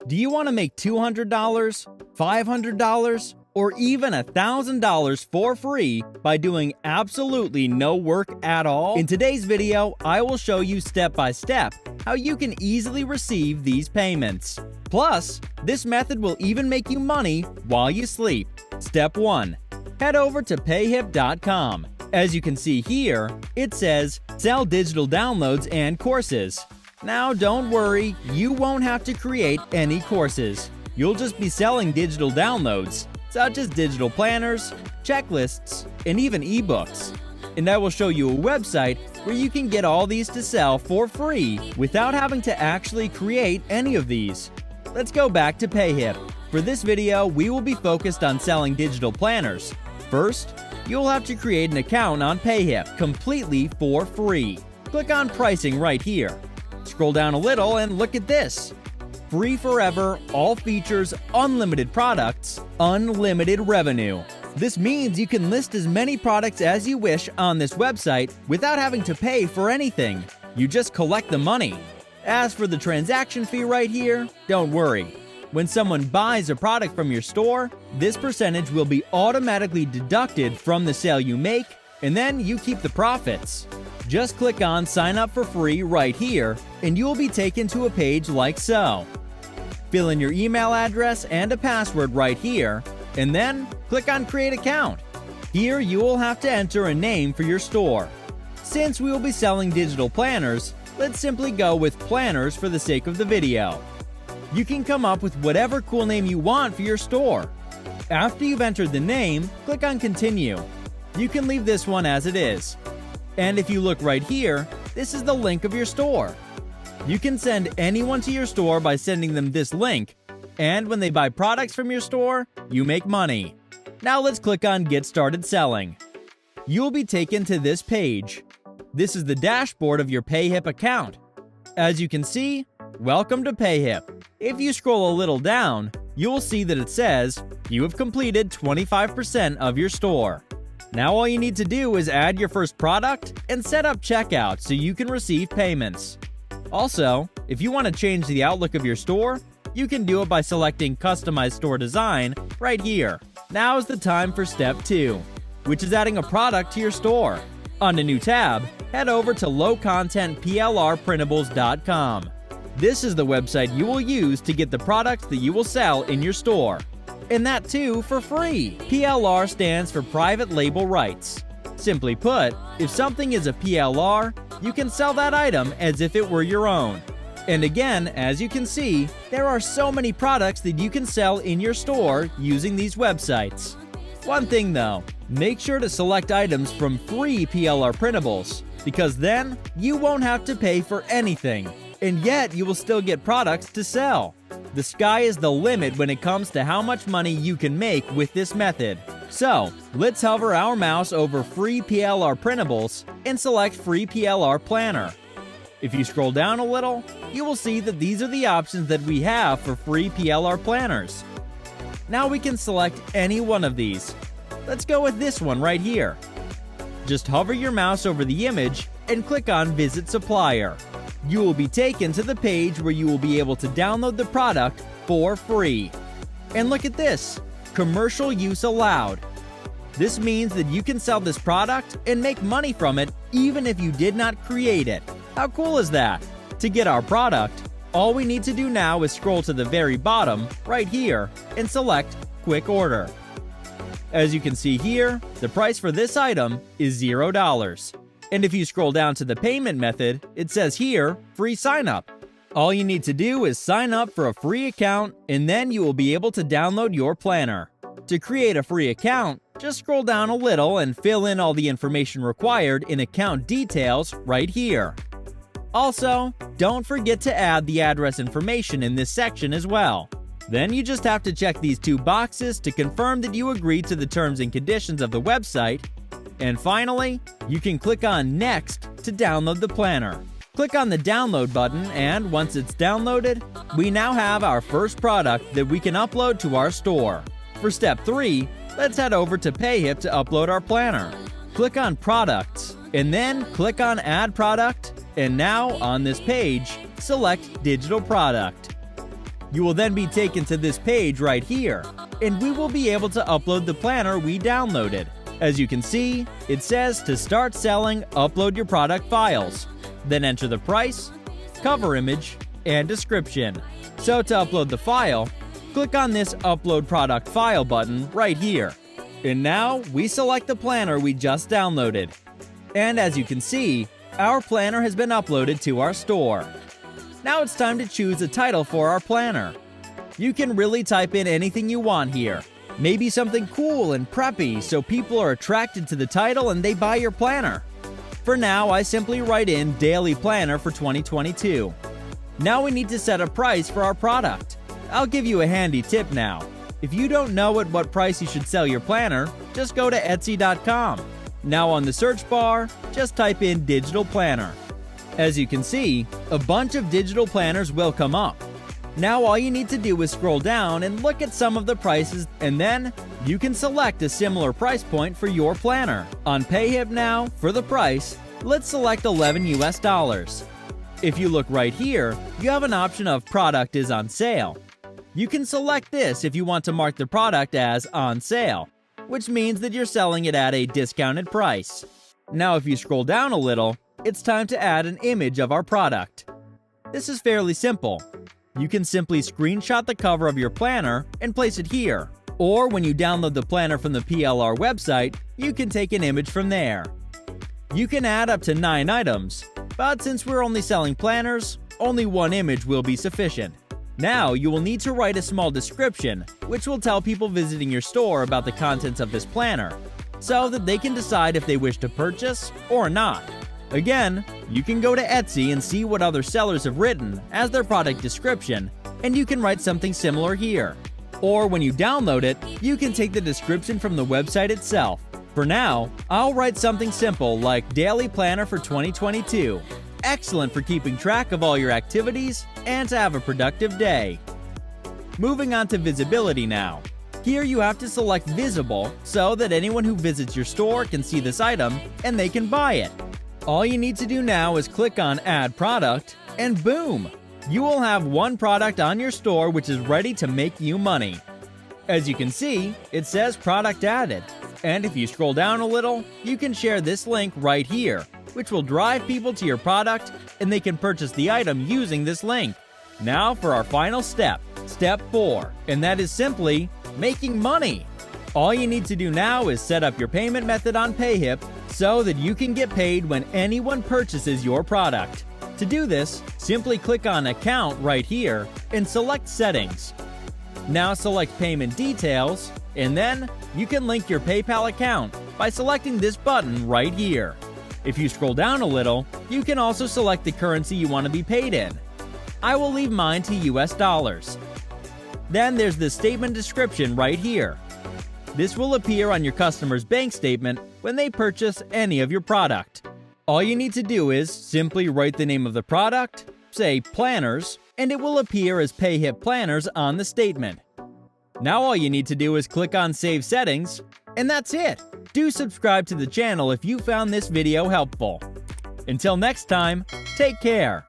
Do you want to make $200, $500, or even $1,000 for free by doing absolutely no work at all? In today's video, I will show you step by step how you can easily receive these payments. Plus, this method will even make you money while you sleep. Step 1. Head over to payhip.com. As you can see here, it says sell digital downloads and courses. Now don't worry, you won't have to create any courses. You'll just be selling digital downloads, such as digital planners, checklists, and even ebooks. And I will show you a website where you can get all these to sell for free without having to actually create any of these. Let's go back to PayHip. For this video, we will be focused on selling digital planners. First, you'll have to create an account on PayHip completely for free. Click on pricing right here. Scroll down a little and look at this. Free forever, all features, unlimited products, unlimited revenue. This means you can list as many products as you wish on this website without having to pay for anything. You just collect the money. As for the transaction fee right here, don't worry. When someone buys a product from your store, this percentage will be automatically deducted from the sale you make, and then you keep the profits. Just click on Sign Up for Free right here, and you will be taken to a page like so. Fill in your email address and a password right here, and then click on Create Account. Here you will have to enter a name for your store. Since we will be selling digital planners, let's simply go with planners for the sake of the video. You can come up with whatever cool name you want for your store. After you've entered the name, click on Continue. You can leave this one as it is. And if you look right here, this is the link of your store. You can send anyone to your store by sending them this link, and when they buy products from your store, you make money. Now let's click on Get Started Selling. You'll be taken to this page. This is the dashboard of your PayHip account. As you can see, welcome to PayHip. If you scroll a little down, you will see that it says you have completed 25% of your store. Now all you need to do is add your first product and set up checkout so you can receive payments. Also, if you want to change the outlook of your store, you can do it by selecting Customize Store Design right here. Now is the time for Step 2, which is adding a product to your store. On the new tab, head over to lowcontentplrprintables.com. This is the website you will use to get the products that you will sell in your store. And that too for free. PLR stands for Private Label Rights. Simply put, if something is a PLR, you can sell that item as if it were your own. And again, as you can see, there are so many products that you can sell in your store using these websites. One thing though, make sure to select items from free PLR printables, because then you won't have to pay for anything, and yet you will still get products to sell. The sky is the limit when it comes to how much money you can make with this method. So, let's hover our mouse over free PLR printables and select free PLR planner. If you scroll down a little, you will see that these are the options that we have for free PLR planners. Now we can select any one of these. Let's go with this one right here. Just hover your mouse over the image and click on Visit Supplier. You will be taken to the page where you will be able to download the product for free. And look at this, commercial use allowed. This means that you can sell this product and make money from it even if you did not create it. How cool is that? To get our product, all we need to do now is scroll to the very bottom, right here, and select Quick Order. As you can see here, the price for this item is $0. And if you scroll down to the payment method, it says here, free sign up. All you need to do is sign up for a free account, and then you will be able to download your planner. To create a free account, just scroll down a little and fill in all the information required in account details right here. Also, don't forget to add the address information in this section as well. Then you just have to check these two boxes to confirm that you agree to the terms and conditions of the website. And finally, you can click on Next to download the planner. Click on the download button, and once it's downloaded, we now have our first product that we can upload to our store. For Step 3, let's head over to PayHip to upload our planner. Click on Products, and then click on Add Product, and now on this page, select Digital Product. You will then be taken to this page right here, and we will be able to upload the planner we downloaded. As you can see, it says to start selling, upload your product files. Then enter the price, cover image, and description. So to upload the file, click on this Upload Product File button right here. And now we select the planner we just downloaded. And as you can see, our planner has been uploaded to our store. Now it's time to choose a title for our planner. You can really type in anything you want here. Maybe something cool and preppy so people are attracted to the title and they buy your planner. For now, I simply write in Daily Planner for 2022. Now we need to set a price for our product. I'll give you a handy tip now. If you don't know at what price you should sell your planner, just go to Etsy.com. Now on the search bar, just type in Digital Planner. As you can see, a bunch of digital planners will come up. Now all you need to do is scroll down and look at some of the prices, and then you can select a similar price point for your planner. On PayHip now, for the price, let's select $11 US. If you look right here, you have an option of Product is on sale. You can select this if you want to mark the product as on sale, which means that you're selling it at a discounted price. Now if you scroll down a little, it's time to add an image of our product. This is fairly simple. You can simply screenshot the cover of your planner and place it here. Or when you download the planner from the PLR website, you can take an image from there. You can add up to 9 items, but since we're only selling planners, only one image will be sufficient. Now you will need to write a small description, which will tell people visiting your store about the contents of this planner, so that they can decide if they wish to purchase or not. Again, you can go to Etsy and see what other sellers have written as their product description, and you can write something similar here. Or when you download it, you can take the description from the website itself. For now, I'll write something simple like Daily Planner for 2022. Excellent for keeping track of all your activities and to have a productive day. Moving on to visibility now. Here you have to select Visible so that anyone who visits your store can see this item and they can buy it. All you need to do now is click on Add Product, and boom! You will have one product on your store which is ready to make you money. As you can see, it says Product Added, and if you scroll down a little, you can share this link right here, which will drive people to your product and they can purchase the item using this link. Now for our final step, Step 4, and that is simply making money. All you need to do now is set up your payment method on PayHip so that you can get paid when anyone purchases your product. To do this, simply click on Account right here and select Settings. Now select Payment Details, and then you can link your PayPal account by selecting this button right here. If you scroll down a little, you can also select the currency you want to be paid in. I will leave mine to US dollars. Then there's the statement description right here. This will appear on your customer's bank statement when they purchase any of your product. All you need to do is simply write the name of the product, say Planners, and it will appear as PayHip Planners on the statement. Now all you need to do is click on Save Settings, and that's it. Do subscribe to the channel if you found this video helpful. Until next time, take care.